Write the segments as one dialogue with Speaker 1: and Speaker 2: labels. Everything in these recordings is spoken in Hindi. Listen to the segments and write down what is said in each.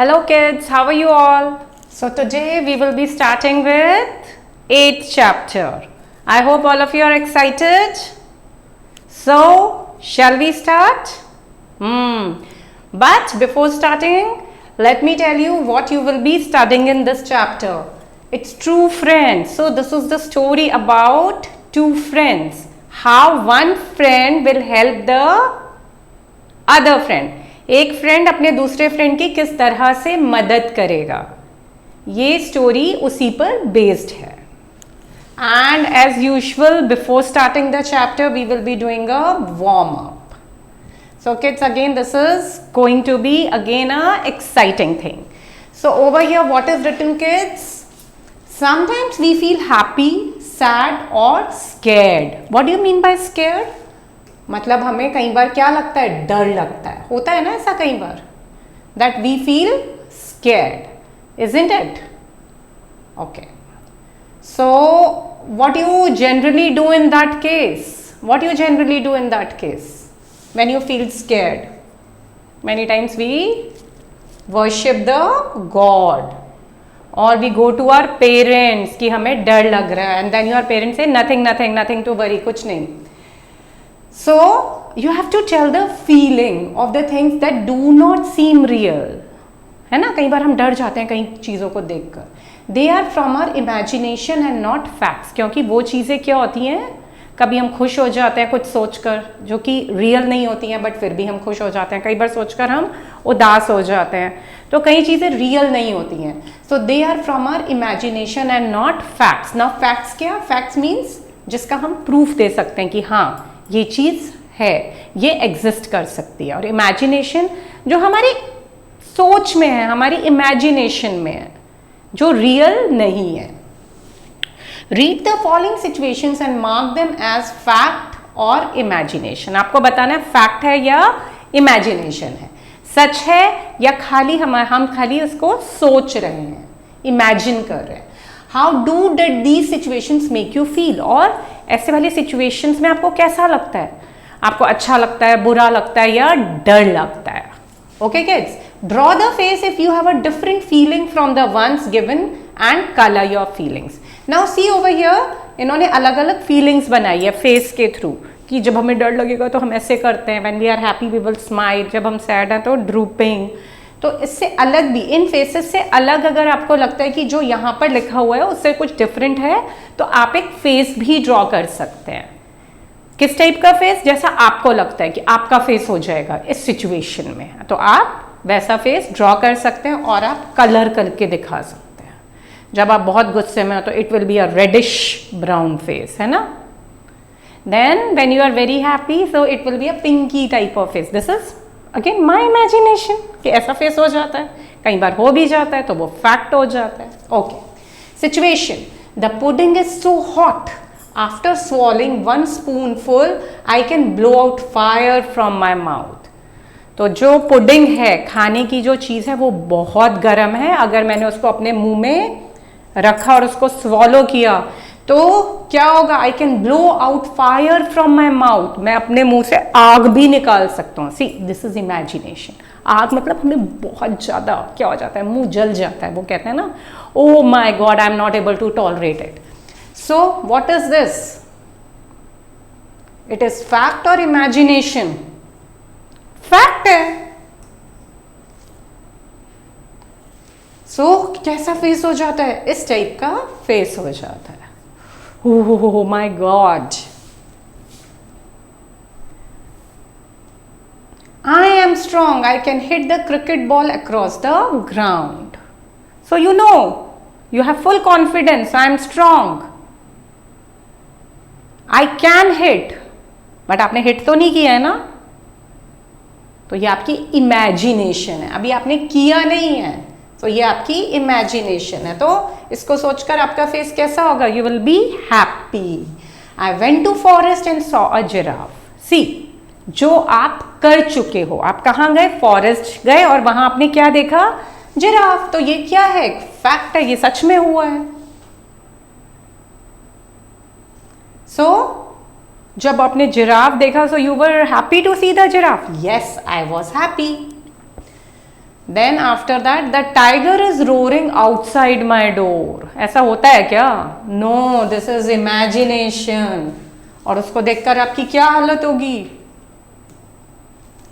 Speaker 1: Hello kids, how are you all? So today we will be starting with 8th chapter. I hope all of you are excited. So, shall we start? But before starting, let me tell you what you will be studying in this chapter. It's true friends. So this is the story about two friends. How one friend will help the other friend. एक फ्रेंड अपने दूसरे फ्रेंड की किस तरह से मदद करेगा, ये स्टोरी उसी पर बेस्ड है. And as usual before starting the chapter we will be doing a warm up. So kids, again this is going to be again a exciting thing. So over here what is written kids? Sometimes we feel happy, sad और scared. What do you mean by scared? मतलब हमें कई बार क्या लगता है, डर लगता है. होता है ना ऐसा कई बार, that we feel scared, isn't it? Okay, so what you generally do in that case? What you generally do in that case when you feel scared? Many times we worship the god और we go to our parents कि हमें डर लग रहा है, and then your parents say nothing nothing nothing to worry, कुछ नहीं. So you have to tell the feeling of the things that do not seem real. है ना, कई बार हम डर जाते हैं कई चीज़ों को देखकर. They are from our imagination and not facts. क्योंकि वो चीज़ें क्या होती हैं, कभी हम खुश हो जाते हैं कुछ सोचकर जो कि रियल नहीं होती हैं, बट फिर भी हम खुश हो जाते हैं. कई बार सोचकर हम उदास हो जाते हैं. तो कई चीज़ें रियल नहीं होती हैं. So they are from our imagination and not facts. Now facts क्या? Facts means जिसका हम प्रूफ दे सकते हैं कि हाँ ये चीज़ है, ये एग्जिस्ट कर सकती है. और इमेजिनेशन जो हमारी सोच में है, हमारी इमेजिनेशन में है, जो रियल नहीं है. Read the following situations and mark them as fact और इमेजिनेशन. आपको बताना है फैक्ट है या इमेजिनेशन है, सच है या खाली हम खाली उसको सोच रहे हैं, इमेजिन कर रहे हैं. How do did these situations make you feel? और ऐसे वाली सिचुएशंस में आपको कैसा लगता है? आपको अच्छा लगता है, बुरा लगता है या डर लगता है? Okay kids, draw the face if you have a different feeling from the ones given and colour your feelings. Now see over here, इन्होंने अलग अलग फीलिंग्स बनाई है फेस के थ्रू कि जब हमें डर लगेगा तो हम ऐसे करते हैं, when we are happy we will smile, जब हम सैड हैं तो ड्रूपिंग. तो इससे अलग भी, इन फेसेस से अलग अगर आपको लगता है कि जो यहाँ पर लिखा हुआ है उससे कुछ डिफरेंट है, तो आप एक फेस भी ड्रॉ कर सकते हैं. किस टाइप का फेस? जैसा आपको लगता है कि आपका फेस हो जाएगा इस सिचुएशन में, तो आप वैसा फेस ड्रॉ कर सकते हैं और आप कलर करके दिखा सकते हैं. जब आप बहुत गुस्से में हो तो it will be a reddish brown face, है ना. Then when you are very happy so it will be a pinky type of face. This is again my imagination कि ऐसा फेस हो जाता है, कई बार हो भी जाता है तो वो फैक्ट हो जाता है. Okay, situation. The pudding is so hot, after swallowing one spoonful I can blow out fire from my mouth. तो जो पुडिंग है, खाने की जो चीज़ है, वो बहुत गर्म है. अगर मैंने उसको अपने मुंह में रखा और उसको स्वॉलो किया तो क्या होगा? I can blow out fire from my mouth. मैं अपने मुंह से आग भी निकाल सकता हूँ. सी, दिस इज इमेजिनेशन. आग मतलब हमें बहुत ज़्यादा क्या हो जाता है, मुंह जल जाता है. वो कहते हैं ना, oh my god I am not able to tolerate it. So what is this? It is fact और इमेजिनेशन? फैक्ट है. सो कैसा फेस हो जाता है? इस टाइप का फेस हो जाता है. Oh my God. I am strong. I can hit the cricket ball across the ground. So you know, you have full confidence. I am strong. I can hit. But आपने hit तो नहीं किया है ना, तो ये आपकी imagination है. अभी आपने किया नहीं है, तो ये आपकी इमेजिनेशन है. तो इसको सोचकर आपका फेस कैसा होगा? You will be happy. I went to forest and saw a giraffe. See, जो आप कर चुके हो, आप कहाँ गए? फॉरेस्ट गए और वहां आपने क्या देखा? जिराफ. तो ये क्या है? फैक्ट है, ये सच में हुआ है. सो जब आपने जिराफ देखा, so you were happy to see the giraffe. Yes, I was happy. Then after that the tiger is roaring outside my door. ऐसा होता है क्या? No, this is imagination. और उसको देखकर आपकी क्या हालत होगी?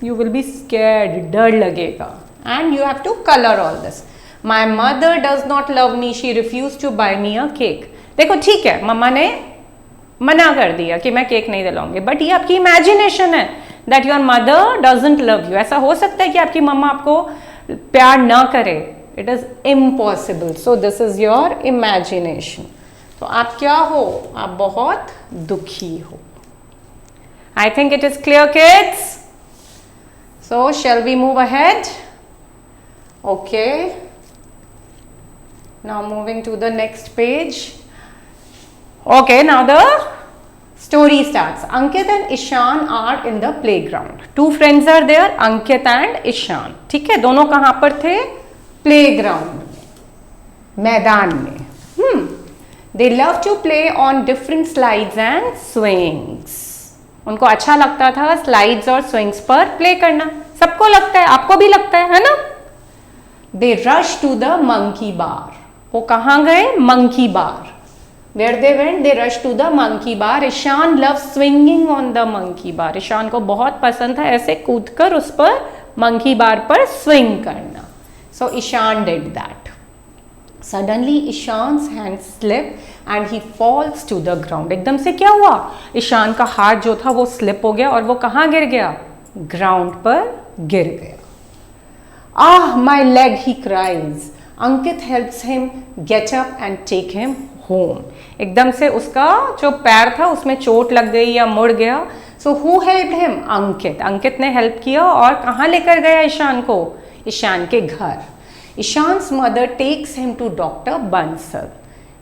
Speaker 1: यू विल बी स्कैर्ड, डर लगेगा। And you have to colour all this. My mother does not love me, she refuse to buy me a cake. देखो ठीक है, मम्मा ने मना कर दिया कि मैं केक नहीं दिलाऊंगी, बट ये आपकी इमेजिनेशन है that your mother doesn't love you. ऐसा हो सकता है कि आपकी मम्मा आपको प्यार ना करे? It is impossible. So this is your imagination. तो आप क्या हो? आप बहुत दुखी हो। I think it is clear kids. So shall we move ahead? Okay, now moving to the next page. Okay, now the story starts. Ankit and Ishan are in the playground. Two friends are there, Ankit and Ishan. ठीक है, दोनों कहाँ पर थे? Playground में, मैदान में। They love to play on different slides and swings. उनको अच्छा लगता था स्लाइड्स और स्विंग्स पर प्ले करना। सबको लगता है, आपको भी लगता है ना? They rush to the monkey bar. वो कहाँ गए? Monkey bar. Where they went? They rushed to the monkey bar. Ishan loves swinging on the monkey bar. Ishaan को बहुत पसंद था ऐसे कूदकर उस पर मंकी बार पर स्विंग करना। So Ishan did that. Suddenly Ishan's hand slipped and he falls to the ground. एकदम से क्या हुआ? ईशान का हाथ जो था वो स्लिप हो गया और वो कहाँ गिर गया? ग्राउंड पर गिर गया। Ah, my leg, he cries. Ankit helps him get up and take him home. एकदम से उसका जो पैर था उसमें चोट लग गई या मुड़ गया। So who helped him? अंकित। अंकित ने हेल्प किया और कहाँ लेकर गया ईशान को? ईशान के घर। Ishan's mother takes him to doctor Bansal.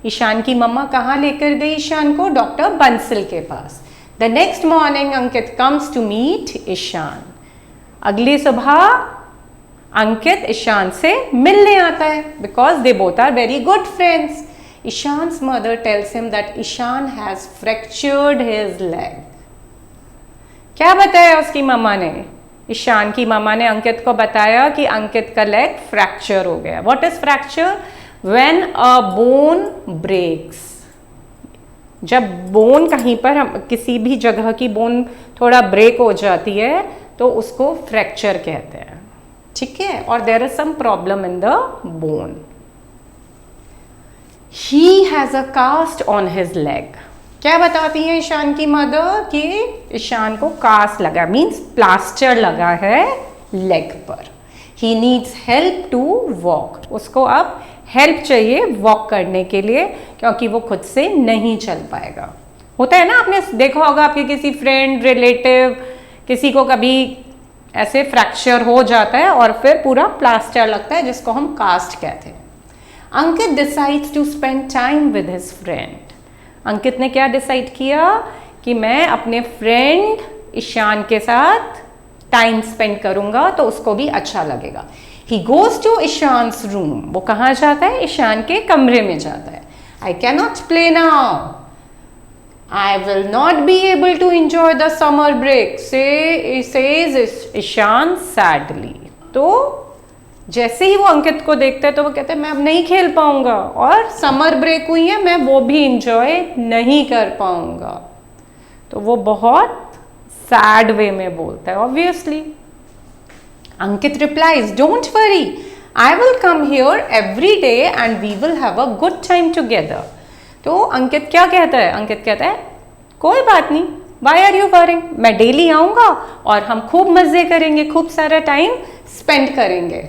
Speaker 1: Ishan की मम्मा कहाँ लेकर गई ईशान को? डॉक्टर बंसल के पास। The next morning Ankit comes to meet Ishan. अगली सुबह अंकित ईशान से मिलने आता है because they both are very good friends. Ishan's mother tells him that Ishan has fractured his leg. क्या बताया उसकी मम्मा ने? ईशान की मम्मा ने अंकित को बताया कि अंकित का लेग फ्रैक्चर हो गया। What is fracture? When a bone breaks. जब बोन कहीं पर, हम किसी भी जगह की बोन थोड़ा ब्रेक हो जाती है तो उसको फ्रैक्चर कहते हैं। ठीक है, और there is some problem in the bone. He has a cast on his leg. क्या बताती है ईशान की मदर? कि ईशान को कास्ट लगा, मीन्स प्लास्टर लगा है लेग पर। He needs help to walk. उसको अब हेल्प चाहिए वॉक करने के लिए क्योंकि वो खुद से नहीं चल पाएगा। होता है ना, आपने देखा होगा आपके किसी फ्रेंड, रिलेटिव, किसी को कभी ऐसे फ्रैक्चर हो जाता है और फिर पूरा प्लास्टर लगता है जिसको हम कास्ट कहते हैं। Ankit decides to spend time with his friend. Ankit ने क्या डिसाइड किया? कि मैं अपने फ्रेंड ईशान के साथ टाइम स्पेंड करूंगा तो उसको भी अच्छा लगेगा। He goes to Ishan's room. वो कहाँ जाता है? ईशान के कमरे में जाता है। I can not play now, I will not be able to enjoy the summer break, says Ishan sadly. तो जैसे ही वो अंकित को देखता है तो वो कहता है मैं अब नहीं खेल पाऊंगा और समर ब्रेक हुई है, मैं वो भी इंजॉय नहीं कर पाऊंगा। तो वो बहुत सैड वे में बोलता है obviously. Ankit replies, don't worry, I will come here every day and we will have a good time together. तो अंकित क्या कहता है? अंकित कहता है कोई बात नहीं, वाई आर यू वरिंग, मैं डेली आऊंगा और हम खूब मजे करेंगे, खूब सारा टाइम स्पेंड करेंगे।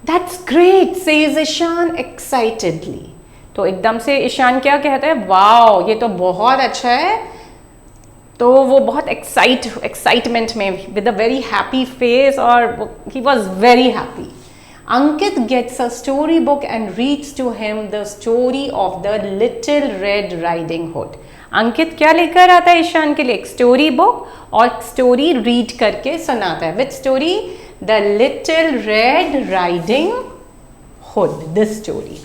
Speaker 1: That's great, says Ishaan excitedly. तो एकदम से ईशान क्या कहता है? वाओ, ये तो बहुत अच्छा है। तो वो बहुत एक्साइटमेंट में, with a very happy face, और he was very happy. Ankit gets a storybook and reads to him the story of the Little Red Riding Hood. Ankit क्या लेकर आता है ईशान के लिए? एक स्टोरी बुक और स्टोरी रीड करके सुनाता है। Which story? The little red riding hood, this story.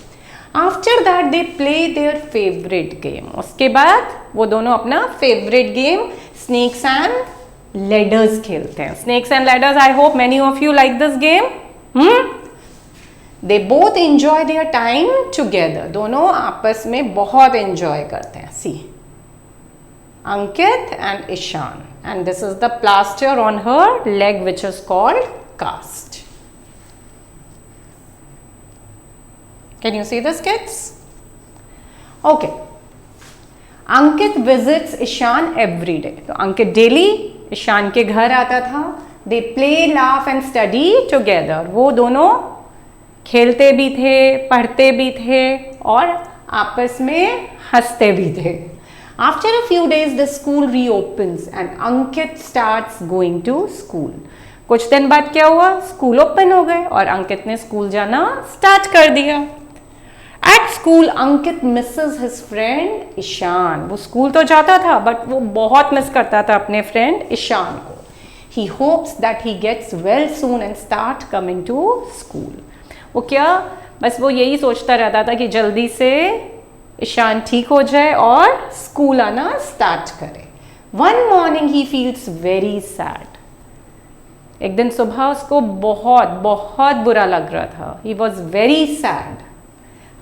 Speaker 1: After that they play their favourite game. उसके बाद वो दोनों अपना favourite game snakes and ladders खेलते हैं. Snakes and ladders, I hope many of you like this game. They both enjoy their time together. दोनों आपस में बहुत एंजॉय करते हैं. सी, Ankit and Ishan, and this is the plaster on her leg which is called cast. Can you see this, kids? Okay. Ankit visits Ishan every day. तो Ankit daily Ishan के घर आता था. They play, laugh and study together. वो दोनों खेलते भी थे, पढ़ते भी थे और आपस में हंसते भी थे. After a few days, the school reopens and Ankit starts going to school. कुछ दिन बाद क्या हुआ? स्कूल ओपन हो गए और अंकित ने स्कूल जाना स्टार्ट कर दिया. At school, Ankit misses his friend Ishan. वो स्कूल तो जाता था बट वो बहुत मिस करता था अपने फ्रेंड ईशान को. He hopes that he gets well soon and start coming to school. वो क्या, बस वो यही सोचता रहता था कि जल्दी से ईशान ठीक हो जाए और स्कूल आना स्टार्ट करे. One morning he feels very sad. एक दिन सुबह उसको बहुत बहुत बुरा लग रहा था. He was very sad.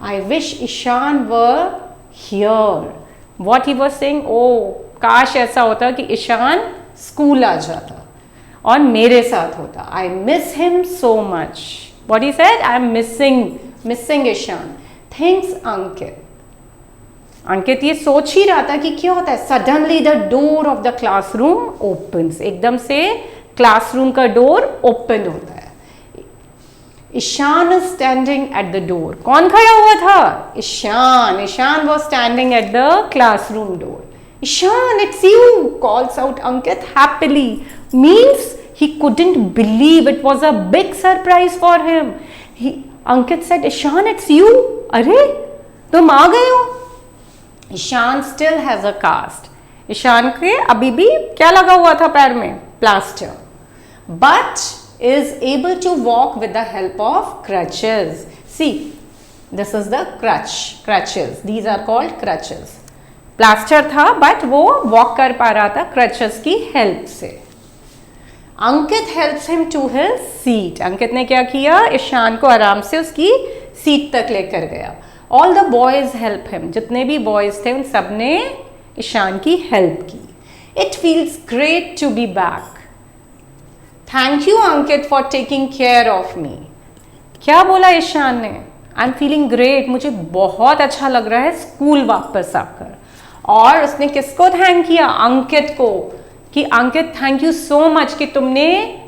Speaker 1: I wish Ishan were here. What he was saying, oh काश ऐसा होता कि ईशान स्कूल आ जाता और मेरे साथ होता. I miss him so much. What he said, I am missing Ishan. Thanks Ankit. Ankit ये सोच ही रहा था कि क्या होता है. Suddenly the door of the classroom opens. एकदम से क्लासरूम का डोर ओपन होता है. Ishan is standing at the door. कौन खड़ा हुआ था? Ishan. Ishan was standing at the classroom door. Ishan, it's you, calls out Ankit happily. Means he couldn't believe. It was a big surprise for him. Ankit said, Ishan, it's you. अरे तुम आ गए हो. Ishan still has a cast. Ishan के अभी भी क्या लगा हुआ था पैर में? Plaster. But is able to walk with the help of crutches. See, this is the crutches. These are called crutches. Plaster था बट वो वॉक कर पा रहा था क्रचेस की हेल्प से. Ankit helps him to his seat. Ankit ने क्या किया? ईशान को आराम से उसकी सीट तक लेकर गया. All the boys help him. जितने भी बॉयज थे उन सब ने ईशान की हेल्प की. It feels great to be back. Thank you Ankit for taking care of me. क्या बोला ईशान ने? I am feeling great. मुझे बहुत अच्छा लग रहा है स्कूल वापस आकर. और उसने किसको थैंक किया? अंकित को. कि Ankit thank you so much कि तुमने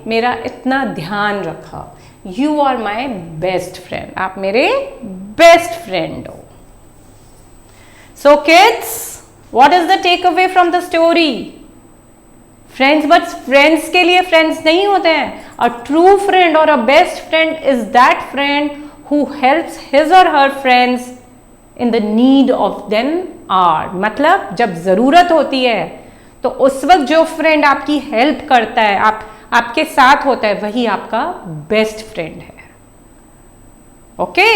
Speaker 1: मेरा इतना ध्यान रखा. You are my best friend. आप मेरे बेस्ट फ्रेंड हो. So kids, what is the take away from the story? Friends बस फ्रेंड्स के लिए फ्रेंड्स नहीं होते हैं. अ true friend or a best friend is that friend who helps his or her friends in the need of them are. मतलब जब जरूरत होती है तो उस वक्त जो फ्रेंड आपकी हेल्प करता है, आपके साथ होता है, वही आपका बेस्ट फ्रेंड है. ओके,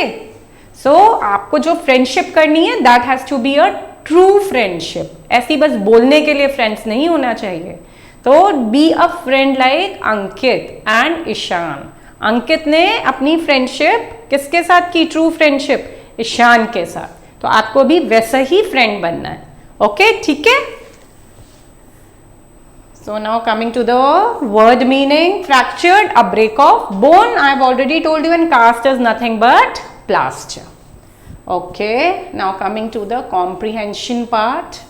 Speaker 1: सो आपको जो फ्रेंडशिप करनी है that has to be a true friendship. ऐसी बस बोलने के लिए फ्रेंड्स नहीं होना चाहिए. तो be a friend like Ankit and Ishan. Ankit ने अपनी फ्रेंडशिप किसके साथ की? ट्रू फ्रेंडशिप ईशान के साथ. तो आपको भी वैसा ही फ्रेंड बनना है. ओके, ठीक है. So now coming to the word meaning. Fractured, a break of bone. I have already told you, and cast is nothing but plaster. Okay, now coming to the comprehension part.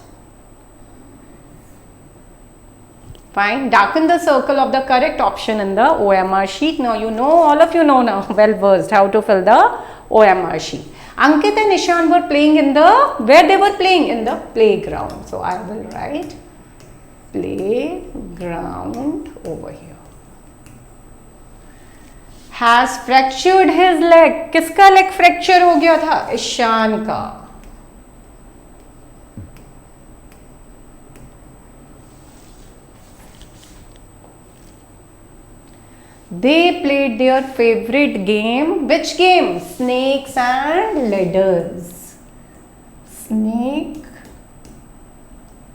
Speaker 1: Fine. Darken the circle of the correct option in the OMR sheet. Now you know, all of you know now, well versed how to fill the OMR sheet. Ankit and Ishan were playing in the, where they were playing? In the playground. So I will write playground over here. Has fractured his leg. किसका leg fracture हो गया था? ईशान का. They played their favorite game. Which game? Snakes and ladders. Snake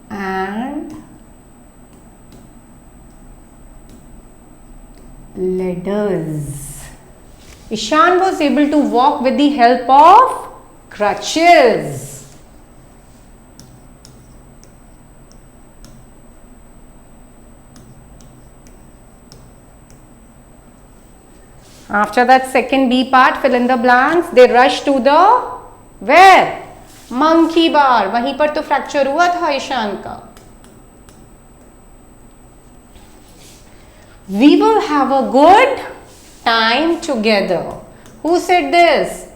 Speaker 1: and ladders. Ishan was able to walk with the help of crutches. After that second B part, fill in the blanks. They rush to the where? Monkey bar. वहीं पर तो फ्रैक्चर हुआ था ईशान का. We will have a good time together. Who said this?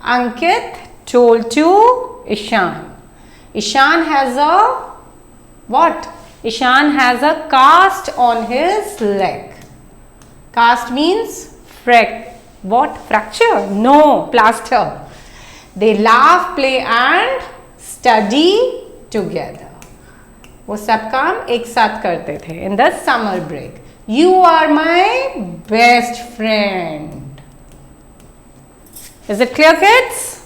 Speaker 1: Ankit told to Ishan. Ishan has a what? Ishan has a cast on his leg. Cast means what? Fracture? No, plaster. They laugh, play and study together. वो सब काम एक साथ करते थे in the summer break. You are my best friend. Is it clear, kids?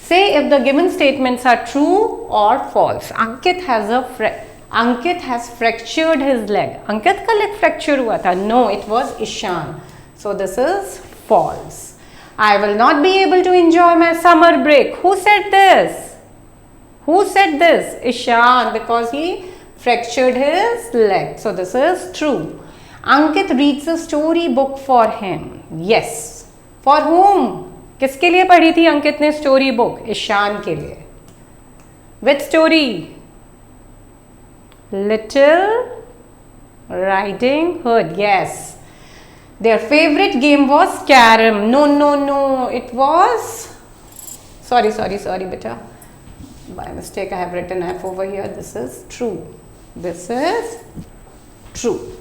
Speaker 1: Say if the given statements are true or false. Ankit has fractured his leg. Ankit का leg fracture हुआ था. No, it was Ishan. So this is false. I will not be able to enjoy my summer break. Who said this? Who said this? Ishan, because he fractured his leg. So this is true. Ankit reads a story book for him. Yes. For whom? किसके लिए पढ़ी थी अंकित ने स्टोरी बुक? ईशान के लिए. Which story? Little Riding Hood. Yes. Their favorite game was carom. No. It was. Sorry, beta. By mistake, I have written F over here. This is true. This is true.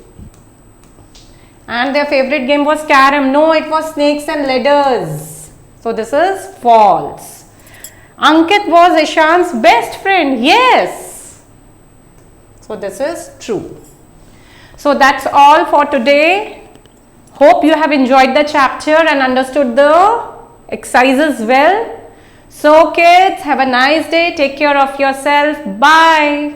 Speaker 1: And their favorite game was carom. No, it was snakes and ladders. So this is false. Ankit was Ishan's best friend. Yes. So this is true. So that's all for today. Hope you have enjoyed the chapter and understood the exercises well. So kids, have a nice day. Take care of yourself. Bye.